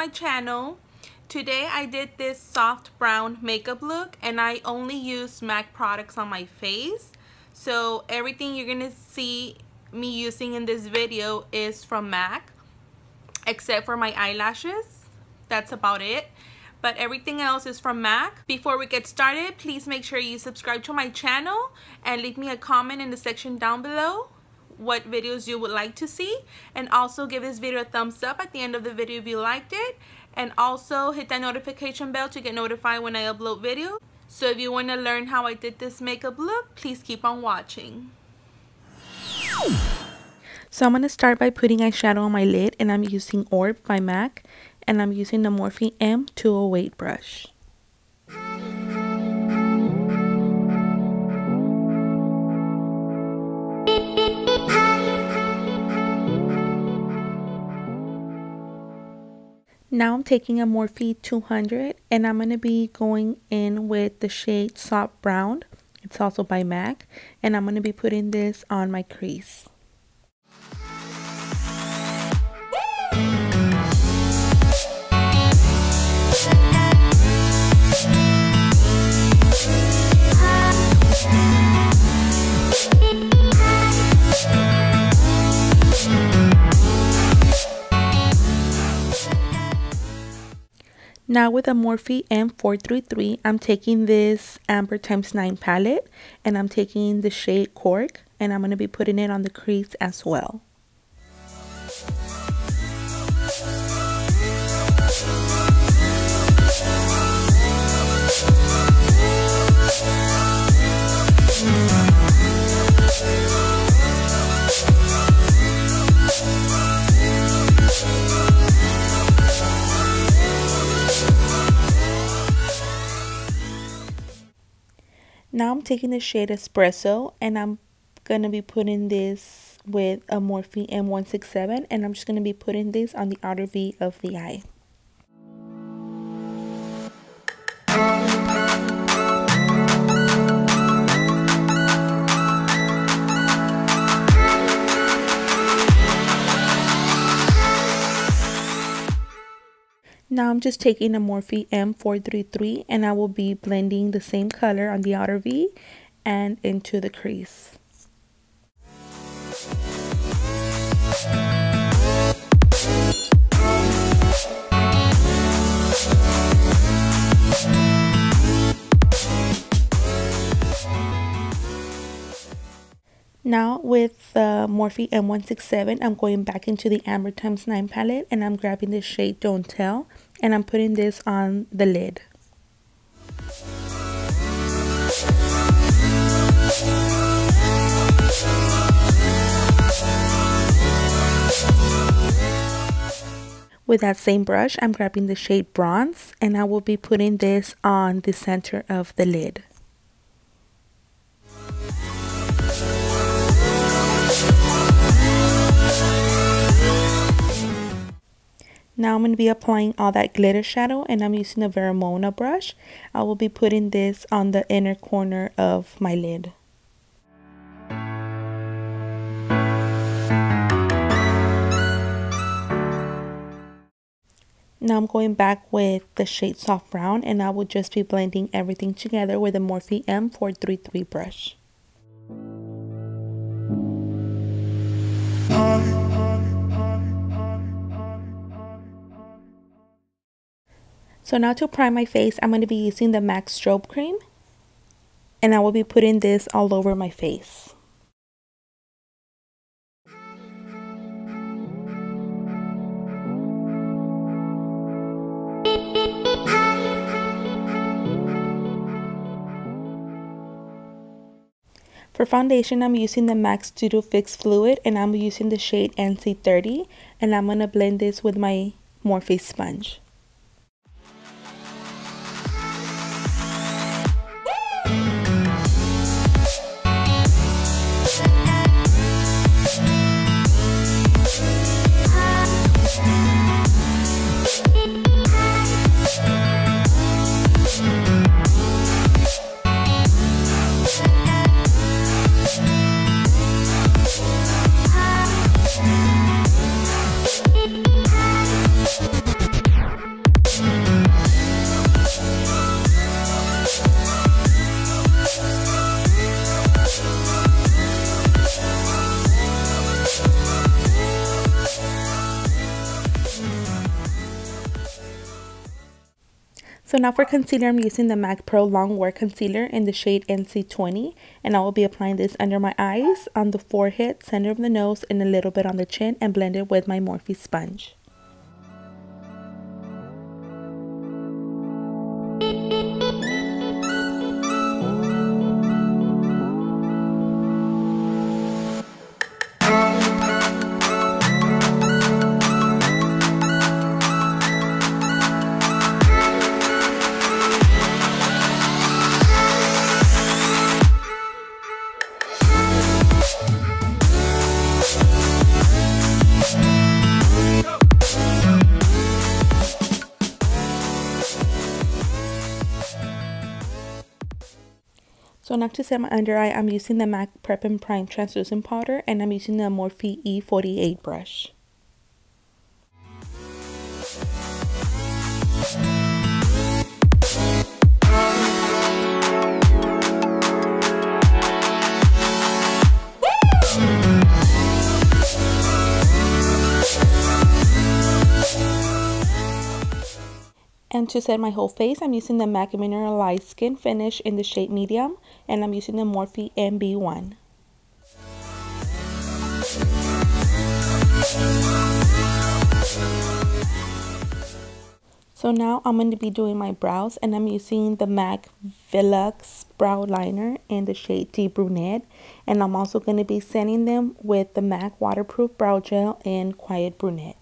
my channel. Today I did this soft brown makeup look and I only used MAC products on my face. So everything you're gonna see me using in this video is from MAC, except for my eyelashes. That's about it. But everything else is from MAC. Before we get started, please make sure you subscribe to my channel and leave me a comment in the section down below what videos you would like to see, and also give this video a thumbs up at the end of the video if you liked it, and also hit that notification bell to get notified when I upload videos. So if you want to learn how I did this makeup look, please keep on watching. So I'm going to start by putting eyeshadow on my lid, and I'm using Orb by MAC, and I'm using the Morphe M208 brush. Now I'm taking a Morphe 200 and I'm going to be going in with the shade Soft Brown. It's also by MAC, and I'm going to be putting this on my crease. Now with a Morphe M433, I'm taking this Amber x9 palette and I'm taking the shade Cork, and I'm going to be putting it on the crease as well. Now I'm taking the shade Espresso and I'm going to be putting this with a Morphe M167, and I'm just going to be putting this on the outer V of the eye. Now I'm just taking a Morphe M433 and I will be blending the same color on the outer V and into the crease. Now with the Morphe M167, I'm going back into the Amber x9 palette and I'm grabbing the shade Don't Tell, and I'm putting this on the lid. With that same brush, I'm grabbing the shade Bronze and I will be putting this on the center of the lid. Now I'm going to be applying all that glitter shadow, and I'm using a Vermona brush. I will be putting this on the inner corner of my lid. Now I'm going back with the shade Soft Brown, and I will just be blending everything together with a Morphe M433 brush. So now to prime my face, I'm going to be using the MAC Strobe Cream, and I will be putting this all over my face. For foundation, I'm using the MAC Studio Fix Fluid, and I'm using the shade NC30, and I'm going to blend this with my Morphe Sponge. So now for concealer, I'm using the MAC Pro Long Wear Concealer in the shade NC20. And I will be applying this under my eyes, on the forehead, center of the nose, and a little bit on the chin, and blend it with my Morphe Sponge. So now to set my under eye, I'm using the MAC Prep+Prime Translucent Powder, and I'm using the Morphe E48 brush. And to set my whole face, I'm using the MAC Mineralized Skin Finish in the shade Medium, and I'm using the Morphe MB1. So now I'm going to be doing my brows, and I'm using the MAC Velux Brow Liner in the shade Deep Brunette, and I'm also going to be setting them with the MAC Waterproof Brow Gel in Quiet Brunette.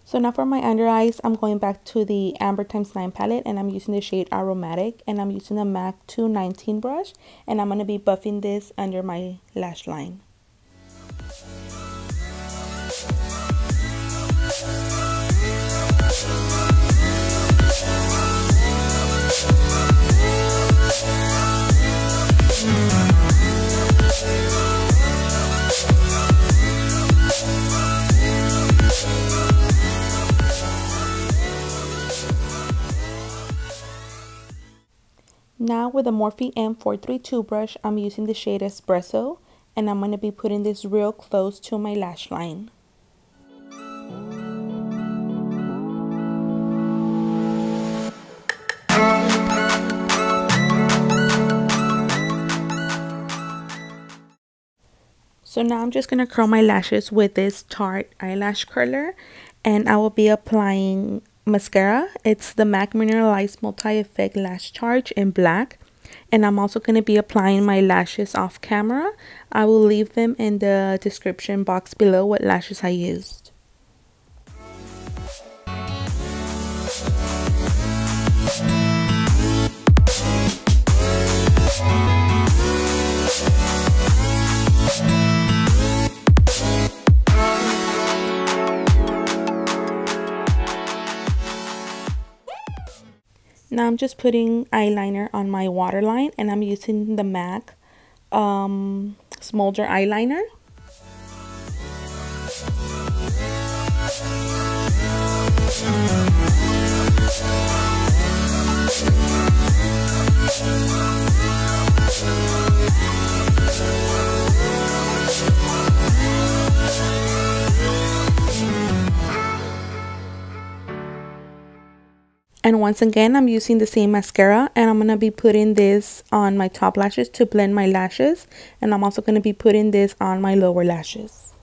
So now for my under eyes, I'm going back to the Amber x9 palette, and I'm using the shade Aromatic, and I'm using the MAC 219 brush, and I'm going to be buffing this under my lash line. Now with the Morphe M432 brush, I'm using the shade Espresso, and I'm going to be putting this real close to my lash line. So now I'm just going to curl my lashes with this Tarte eyelash curler, and I will be applying mascara. It's the MAC Mineralized Multi-Effect Lash Charge in black, and I'm also going to be applying my lashes off camera. I will leave them in the description box below what lashes I used. Now I'm just putting eyeliner on my waterline, and I'm using the MAC Smolder Eyeliner. And once again, I'm using the same mascara, and I'm going to be putting this on my top lashes to blend my lashes, and I'm also going to be putting this on my lower lashes.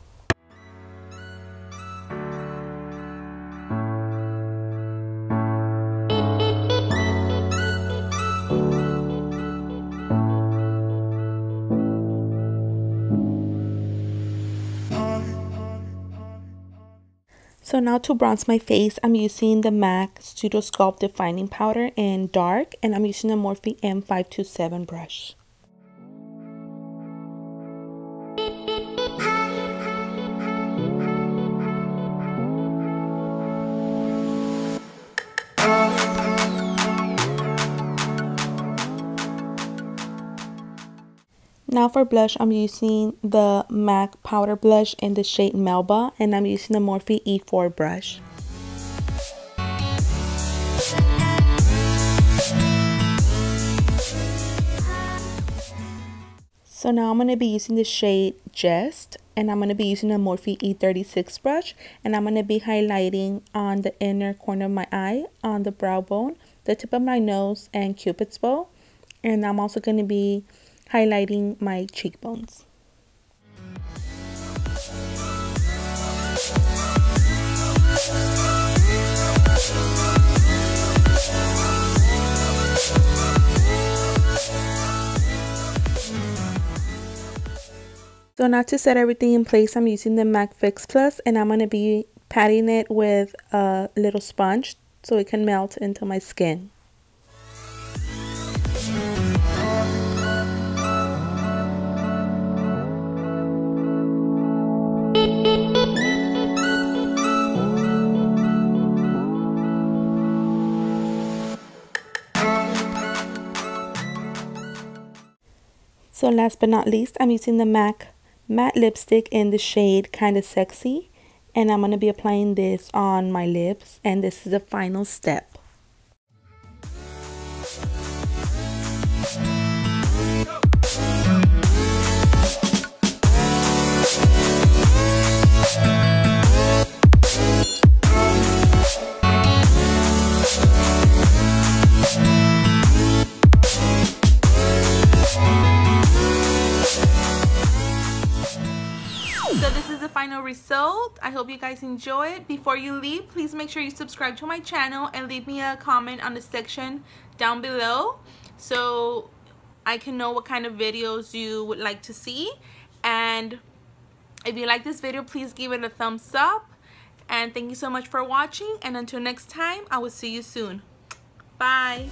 So now to bronze my face, I'm using the MAC Studio Sculpt Defining Powder in dark, and I'm using the Morphe M527 brush. Now for blush, I'm using the MAC Powder Blush in the shade Melba, and I'm using the Morphe E4 brush. So now I'm going to be using the shade Jest, and I'm going to be using the Morphe E36 brush, and I'm going to be highlighting on the inner corner of my eye, on the brow bone, the tip of my nose, and Cupid's bow. And I'm also going to be highlighting my cheekbones. So now to set everything in place, I'm using the MAC Fix Plus, and I'm going to be patting it with a little sponge so it can melt into my skin. So last but not least, I'm using the MAC matte lipstick in the shade Kinda Sexy, and I'm going to be applying this on my lips, and this is the final step. So this is the final result. I hope you guys enjoy it. Before you leave, please make sure you subscribe to my channel and leave me a comment on the section down below so I can know what kind of videos you would like to see. And if you like this video, please give it a thumbs up. And thank you so much for watching, and until next time, I will see you soon. Bye.